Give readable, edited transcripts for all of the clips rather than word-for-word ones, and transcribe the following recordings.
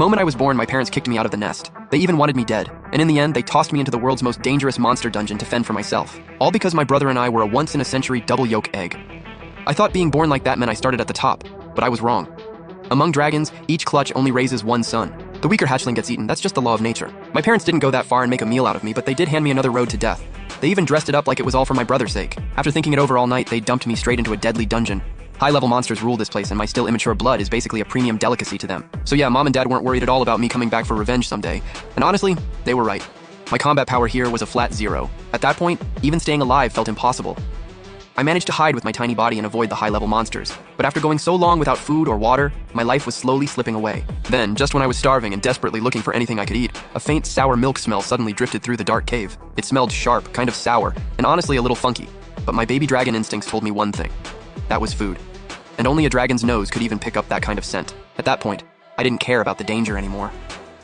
The moment I was born, my parents kicked me out of the nest. They even wanted me dead, and in the end, they tossed me into the world's most dangerous monster dungeon to fend for myself. All because my brother and I were a once-in-a-century double yolk egg. I thought being born like that meant I started at the top, but I was wrong. Among dragons, each clutch only raises one son. The weaker hatchling gets eaten, that's just the law of nature. My parents didn't go that far and make a meal out of me, but they did hand me another road to death. They even dressed it up like it was all for my brother's sake. After thinking it over all night, they dumped me straight into a deadly dungeon. High-level monsters rule this place, and my still immature blood is basically a premium delicacy to them. So yeah, Mom and Dad weren't worried at all about me coming back for revenge someday. And honestly, they were right. My combat power here was a flat 0. At that point, even staying alive felt impossible. I managed to hide with my tiny body and avoid the high-level monsters, but after going so long without food or water, my life was slowly slipping away. Then, just when I was starving and desperately looking for anything I could eat, a faint sour milk smell suddenly drifted through the dark cave. It smelled sharp, kind of sour, and honestly a little funky. But my baby dragon instincts told me one thing. That was food. And only a dragon's nose could even pick up that kind of scent. At that point, I didn't care about the danger anymore.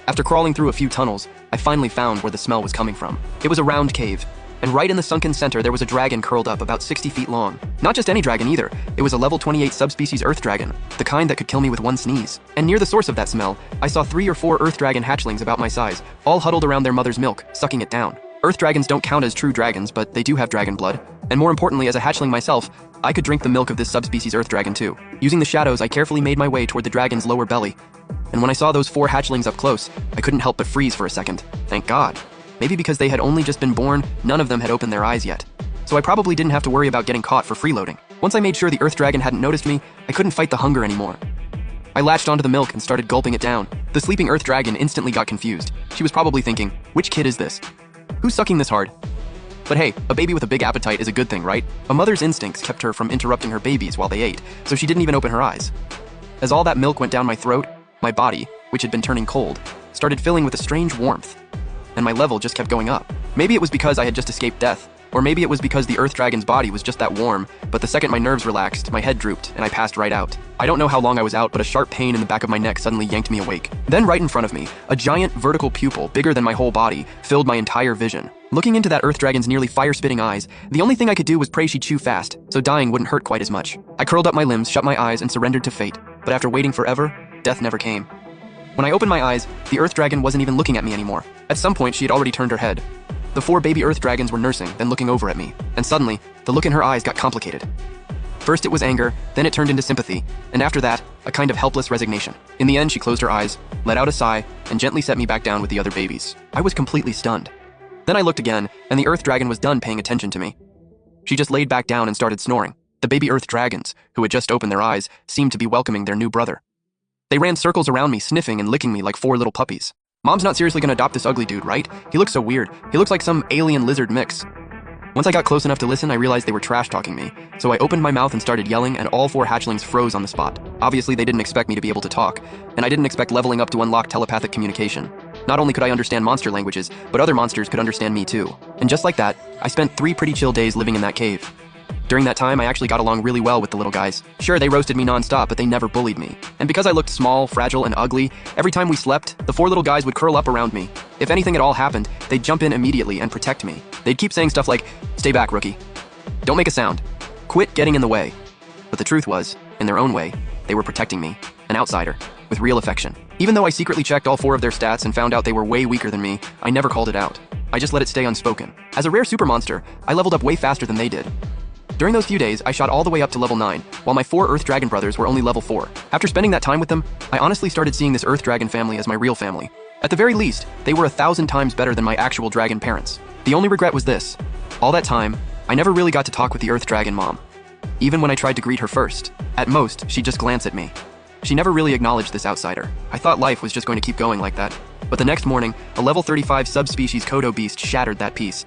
After crawling through a few tunnels, I finally found where the smell was coming from. It was a round cave, and right in the sunken center there was a dragon curled up about 60 feet long. Not just any dragon either, it was a level 28 subspecies earth dragon, the kind that could kill me with one sneeze. And near the source of that smell, I saw 3 or 4 earth dragon hatchlings about my size, all huddled around their mother's milk, sucking it down. Earth dragons don't count as true dragons, but they do have dragon blood. And more importantly, as a hatchling myself, I could drink the milk of this subspecies earth dragon too. Using the shadows, I carefully made my way toward the dragon's lower belly. And when I saw those 4 hatchlings up close, I couldn't help but freeze for a second. Thank God. Maybe because they had only just been born, none of them had opened their eyes yet. So I probably didn't have to worry about getting caught for freeloading. Once I made sure the earth dragon hadn't noticed me, I couldn't fight the hunger anymore. I latched onto the milk and started gulping it down. The sleeping earth dragon instantly got confused. She was probably thinking, which kid is this? Who's sucking this hard? But hey, a baby with a big appetite is a good thing, right? A mother's instincts kept her from interrupting her babies while they ate, so she didn't even open her eyes. As all that milk went down my throat, my body, which had been turning cold, started filling with a strange warmth. And my level just kept going up. Maybe it was because I had just escaped death, or maybe it was because the earth dragon's body was just that warm, but the second my nerves relaxed, my head drooped, and I passed right out. I don't know how long I was out, but a sharp pain in the back of my neck suddenly yanked me awake. Then right in front of me, a giant vertical pupil, bigger than my whole body, filled my entire vision. Looking into that earth dragon's nearly fire-spitting eyes, the only thing I could do was pray she'd chew fast, so dying wouldn't hurt quite as much. I curled up my limbs, shut my eyes, and surrendered to fate. But after waiting forever, death never came. When I opened my eyes, the earth dragon wasn't even looking at me anymore. At some point, she had already turned her head. The 4 baby earth dragons were nursing, then looking over at me. And suddenly, the look in her eyes got complicated. First it was anger, then it turned into sympathy, and after that, a kind of helpless resignation. In the end, she closed her eyes, let out a sigh, and gently set me back down with the other babies. I was completely stunned. Then I looked again, and the earth dragon was done paying attention to me. She just laid back down and started snoring. The baby earth dragons, who had just opened their eyes, seemed to be welcoming their new brother. They ran circles around me, sniffing and licking me like 4 little puppies. Mom's not seriously gonna adopt this ugly dude, right? He looks so weird. He looks like some alien lizard mix. Once I got close enough to listen, I realized they were trash-talking me. So I opened my mouth and started yelling, and all 4 hatchlings froze on the spot. Obviously, they didn't expect me to be able to talk, and I didn't expect leveling up to unlock telepathic communication. Not only could I understand monster languages, but other monsters could understand me too. And just like that, I spent 3 pretty chill days living in that cave. During that time, I actually got along really well with the little guys. Sure, they roasted me non-stop, but they never bullied me. And because I looked small, fragile, and ugly, every time we slept, the 4 little guys would curl up around me. If anything at all happened, they'd jump in immediately and protect me. They'd keep saying stuff like, "Stay back, rookie. Don't make a sound. Quit getting in the way." But the truth was, in their own way, they were protecting me, an outsider, with real affection. Even though I secretly checked all 4 of their stats and found out they were way weaker than me, I never called it out. I just let it stay unspoken. As a rare super monster, I leveled up way faster than they did. During those few days, I shot all the way up to level 9, while my 4 Earth Dragon brothers were only level 4. After spending that time with them, I honestly started seeing this Earth Dragon family as my real family. At the very least, they were 1,000 times better than my actual dragon parents. The only regret was this. All that time, I never really got to talk with the Earth Dragon mom. Even when I tried to greet her first, at most, she'd just glance at me. She never really acknowledged this outsider. I thought life was just going to keep going like that. But the next morning, a level 35 subspecies Kodo beast shattered that peace.